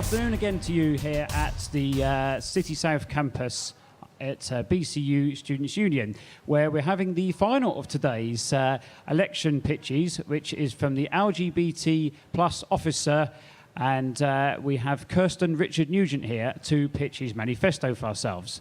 afternoon again to you here at the City South campus at BCU Students' Union, where we're having the final of today's election pitches, which is from the LGBT plus officer, and we have Kirsten Richard Nugent here to pitch his manifesto for ourselves.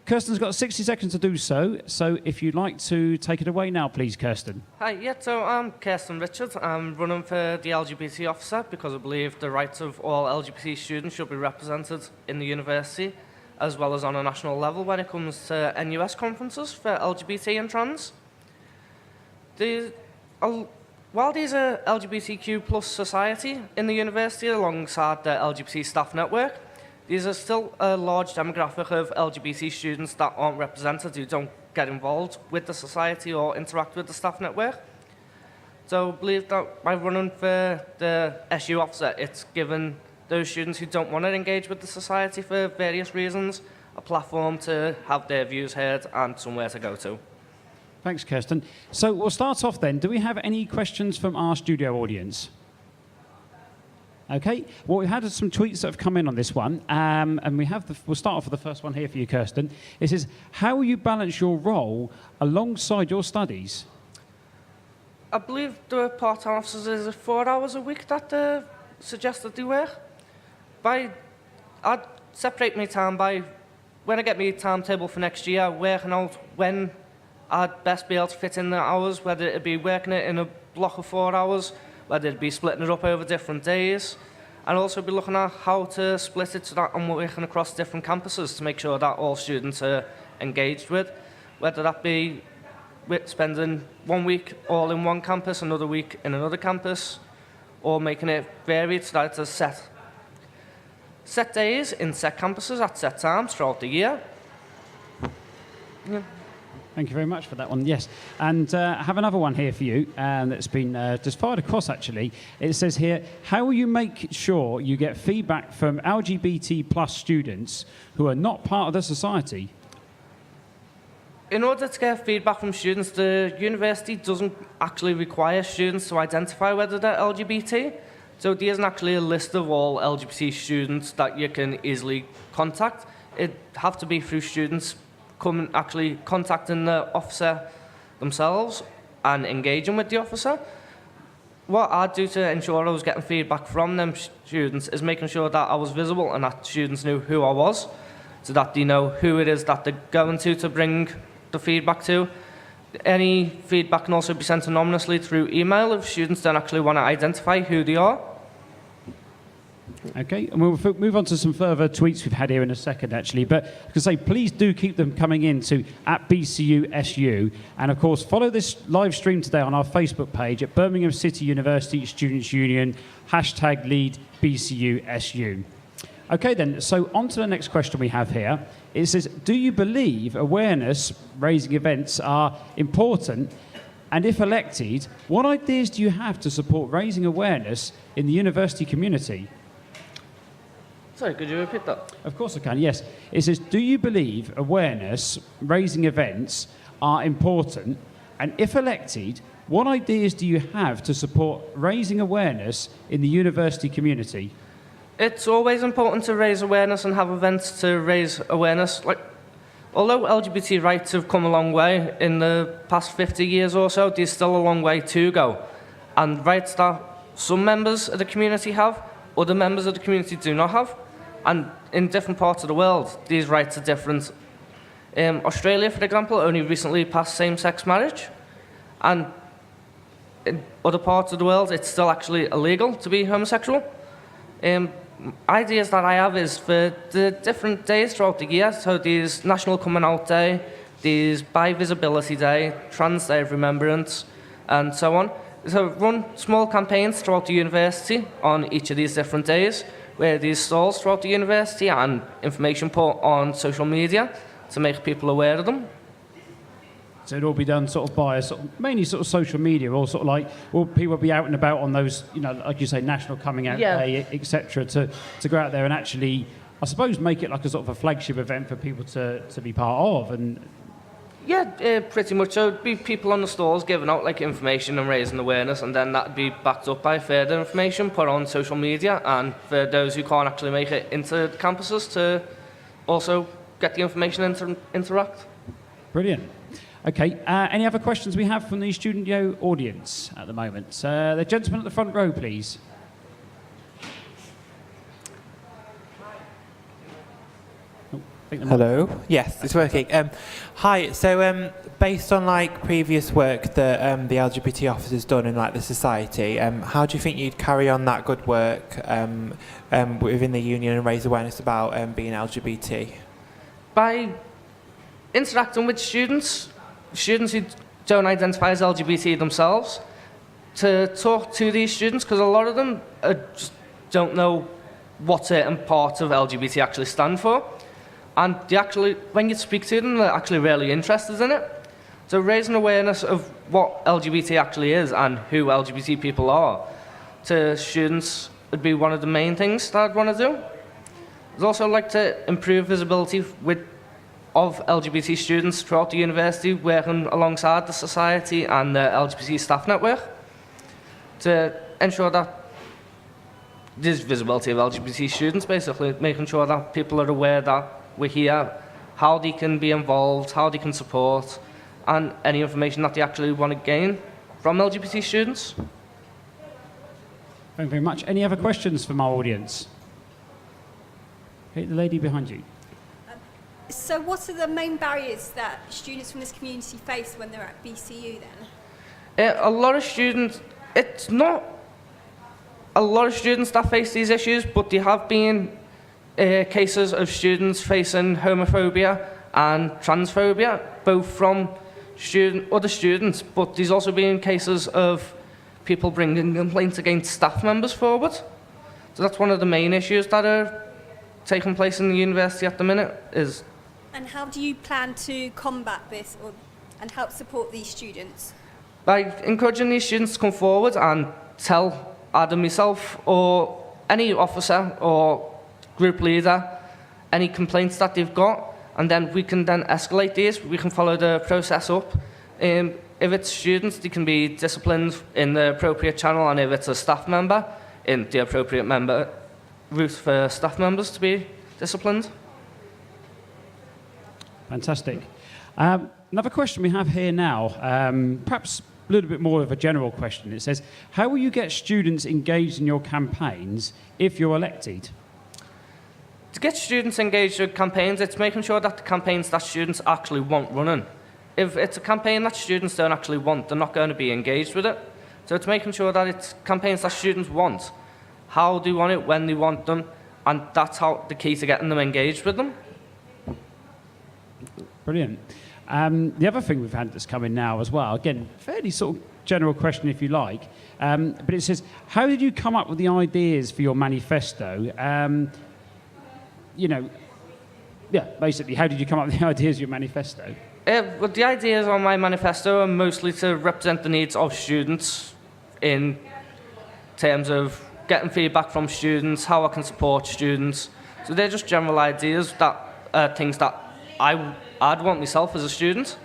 Kirsten's got 60 seconds to do so, so if you'd like to take it away now, please, Kirsten. Hi, yeah, so I'm Kirsten Richard. I'm running for the LGBT officer because I believe the rights of all LGBT students should be represented in the university, as well as on a national level when it comes to NUS conferences for LGBT and trans. While these are LGBTQ plus society in the university alongside the LGBT staff network, these are still a large demographic of LGBT students that aren't represented, who don't get involved with the society or interact with the staff network. So I believe that by running for the SU officer, it's given those students who don't want to engage with the society for various reasons a platform to have their views heard and somewhere to go to. Thanks, Kirsten. So we'll start off then. Do we have any questions from our studio audience? Okay, well, we've had some tweets that have come in on this one, and we'll start off with the first one here for you, Kirsten. It says, how will you balance your role alongside your studies? I believe the part-time officers is 4 hours a week that they suggest that they work. I'd separate my time by, when I get my timetable for next year, working out when I'd best be able to fit in the hours, whether it'd be working it in a block of 4 hours, whether it'd be splitting it up over different days, and also be looking at how to split it so that I'm working across different campuses to make sure that all students are engaged with, whether that be with spending 1 week all in one campus, another week in another campus, or making it varied so that it's a set days in set campuses at set times throughout the year. Yeah. Thank you very much for that one, yes. And I have another one here for you that's been just fired across, actually. It says here, how will you make sure you get feedback from LGBT plus students who are not part of the society? In order to get feedback from students, the university doesn't actually require students to identify whether they're LGBT. So there isn't actually a list of all LGBT students that you can easily contact. It'd have to be through students actually contacting the officer themselves and engaging with the officer. What I'd do to ensure I was getting feedback from them students is making sure that I was visible and that students knew who I was, so that they know who it is that they're going to bring the feedback to. Any feedback can also be sent anonymously through email if students don't actually want to identify who they are. Okay, and we'll move on to some further tweets we've had here in a second, actually. But I can say, please do keep them coming in to @BCUSU. And, of course, follow this live stream today on our Facebook page at Birmingham City University Students' Union, #LeadBCUSU. Okay, then, so on to the next question we have here. It says, do you believe awareness-raising events are important? And if elected, what ideas do you have to support raising awareness in the university community? Sorry, could you repeat that? Of course I can, yes. It says, do you believe awareness-raising events are important? And if elected, what ideas do you have to support raising awareness in the university community? It's always important to raise awareness and have events to raise awareness. Although LGBT rights have come a long way in the past 50 years or so, there's still a long way to go. And rights that some members of the community have, other members of the community do not have. And in different parts of the world, these rights are different. Australia, for example, only recently passed same-sex marriage. And in other parts of the world, it's still actually illegal to be homosexual. Ideas that I have is for the different days throughout the year. So there's National Coming Out Day, there's Bi Visibility Day, Trans Day of Remembrance, and so on. So run small campaigns throughout the university on each of these different days, where there's stalls throughout the university and information put on social media to make people aware of them. So it'll all be done sort of by mainly social media, or sort of like, will people be out and about on those, like you say, National Coming Out Day, etc., to go out there and actually, I suppose, make it like a sort of a flagship event for people to be part of. And Yeah, pretty much. So it'd be people on the stalls giving out like information and raising awareness, and then that'd be backed up by further information put on social media, and for those who can't actually make it into the campuses to also get the information and interact. Brilliant. Okay, any other questions we have from the studio audience at the moment? The gentleman at the front row, please. Hello. Yes, it's working. Hi. So, based on like previous work that the LGBT office has done in like the society, how do you think you'd carry on that good work within the union and raise awareness about being LGBT? By interacting with students who don't identify as LGBT themselves, to talk to these students, because a lot of them just don't know what certain parts of LGBT actually stand for. And they actually, when you speak to them, they're actually really interested in it. So raising awareness of what LGBT actually is and who LGBT people are to students would be one of the main things that I'd want to do. I'd also like to improve visibility of LGBT students throughout the university, working alongside the society and the LGBT staff network to ensure that there's visibility of LGBT students, basically making sure that people are aware that we're here, how they can be involved, how they can support, and any information that they actually want to gain from LGBT students. Thank you very much. Any other questions from our audience? Okay, the lady behind you. So what are the main barriers that students from this community face when they're at BCU then? A lot of students, it's not a lot of students that face these issues, but there have been cases of students facing homophobia and transphobia, both from other students, but there's also been cases of people bringing complaints against staff members forward. So that's one of the main issues that are taking place in the university at the minute. And how do you plan to combat this and help support these students? By encouraging these students to come forward and tell either myself or any officer or group leader any complaints that they've got, and then we can then escalate these. We can follow the process up. If it's students, they can be disciplined in the appropriate channel, and if it's a staff member, in the appropriate route for staff members to be disciplined. Fantastic. Another question we have here now, perhaps a little bit more of a general question. It says, how will you get students engaged in your campaigns if you're elected? To get students engaged with campaigns, it's making sure that the campaigns that students actually want running. If it's a campaign that students don't actually want, they're not going to be engaged with it. So it's making sure that it's campaigns that students want, how they want it, when they want them, and that's how the key to getting them engaged with them. Brilliant. The other thing we've had that's coming now as well, again, fairly sort of general question if you like, but it says, how did you come up with the ideas for your manifesto? Basically, how did you come up with the ideas of your manifesto? Well, the ideas on my manifesto are mostly to represent the needs of students in terms of getting feedback from students, how I can support students. So they're just general ideas, that things that I'd want myself as a student.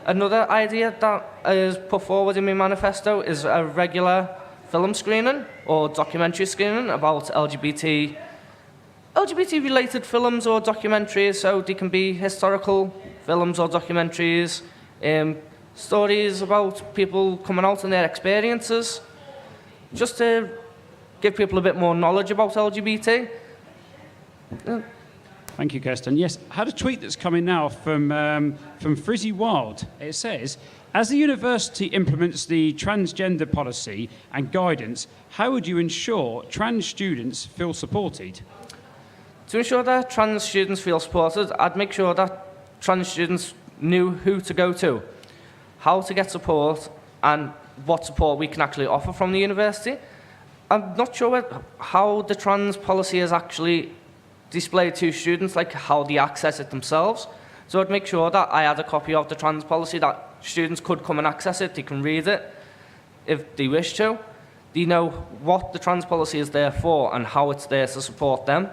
Another idea that is put forward in my manifesto is a regular film screening or documentary screening about LGBT-related films or documentaries, so they can be historical films or documentaries, stories about people coming out and their experiences, just to give people a bit more knowledge about LGBT. Thank you, Kirsten. Yes, I had a tweet that's coming now from Frizzy Wild. It says, as the university implements the transgender policy and guidance, how would you ensure trans students feel supported? To ensure that trans students feel supported, I'd make sure that trans students knew who to go to, how to get support, and what support we can actually offer from the university. I'm not sure how the trans policy is actually displayed to students, like how they access it themselves. So I'd make sure that I had a copy of the trans policy that students could come and access it, they can read it if they wish to. They know what the trans policy is there for and how it's there to support them.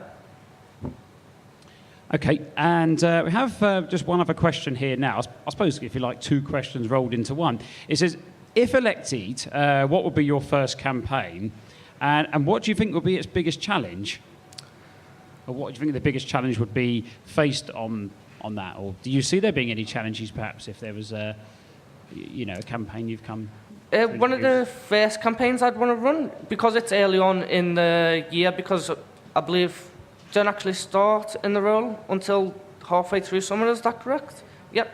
Okay, and we have just one other question here now. I suppose, if you like, two questions rolled into one. It says, if elected, what would be your first campaign? And what do you think would be its biggest challenge? Or what do you think the biggest challenge would be faced on that? Or do you see there being any challenges, perhaps, if there was a campaign you've come? One of the first campaigns I'd want to run, because it's early on in the year, because I believe don't actually start in the role until halfway through summer, is that correct? Yep.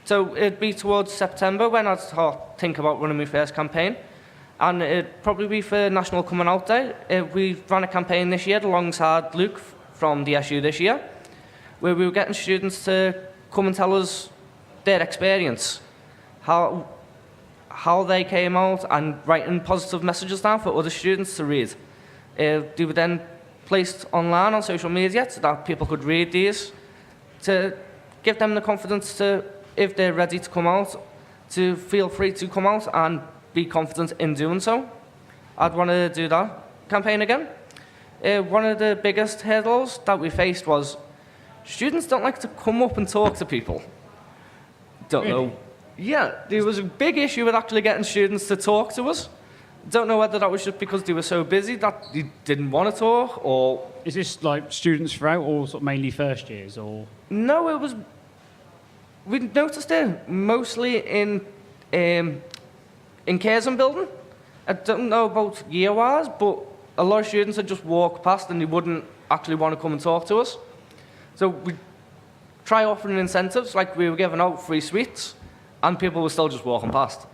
So it'd be towards September when I'd think about running my first campaign. And it'd probably be for National Coming Out Day. We ran a campaign this year alongside Luke from the SU this year, where we were getting students to come and tell us their experience, how they came out, and writing positive messages down for other students to read. They were then placed online on social media so that people could read these, to give them the confidence to, if they're ready to come out, to feel free to come out and be confident in doing so. I'd want to do that campaign again. One of the biggest hurdles that we faced was students don't like to come up and talk to people. Don't know. Yeah, there was a big issue with actually getting students to talk to us. Don't know whether that was just because they were so busy that they didn't want to talk, or... Is this like students throughout, or sort of mainly first years, or...? No, it was... We noticed it mostly in Curzon building. I don't know about year-wise, but a lot of students had just walked past and they wouldn't actually want to come and talk to us. So we try offering incentives, like we were giving out free sweets, and people were still just walking past.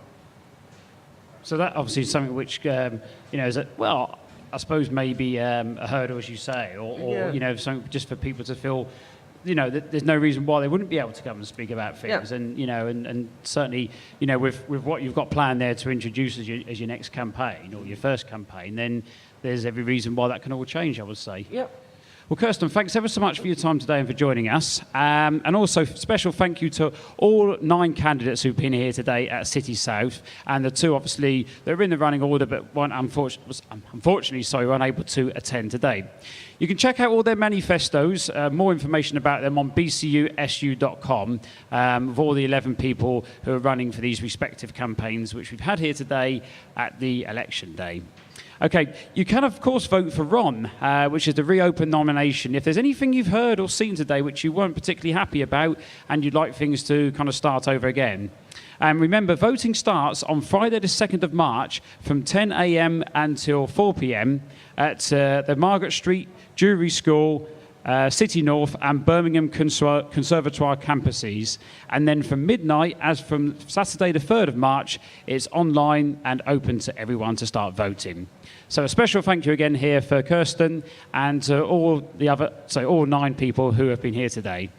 So that obviously is something which, is I suppose maybe a hurdle, as you say, or something just for people to feel, that there's no reason why they wouldn't be able to come and speak about things. Yeah. And certainly, with what you've got planned there to introduce as your next campaign or your first campaign, then there's every reason why that can all change, I would say. Yeah. Well, Kirsten, thanks ever so much for your time today and for joining us. And also, special thank you to all 9 candidates who've been here today at City South, and the 2, obviously, that are in the running order, but one unfortunately, were unable to attend today. You can check out all their manifestos, more information about them on BCUSU.com, with all the 11 people who are running for these respective campaigns, which we've had here today at the election day. Okay, you can, of course, vote for Ron, which is the reopened nomination. If there's anything you've heard or seen today which you weren't particularly happy about and you'd like things to kind of start over again. Remember, voting starts on Friday the 2nd of March from 10 a.m. until 4 p.m. at the Margaret Street Jewellery School, City North and Birmingham Conservatoire campuses. And then from midnight, as from Saturday the 3rd of March, it's online and open to everyone to start voting. So a special thank you again here for Kirsten and all 9 people who have been here today.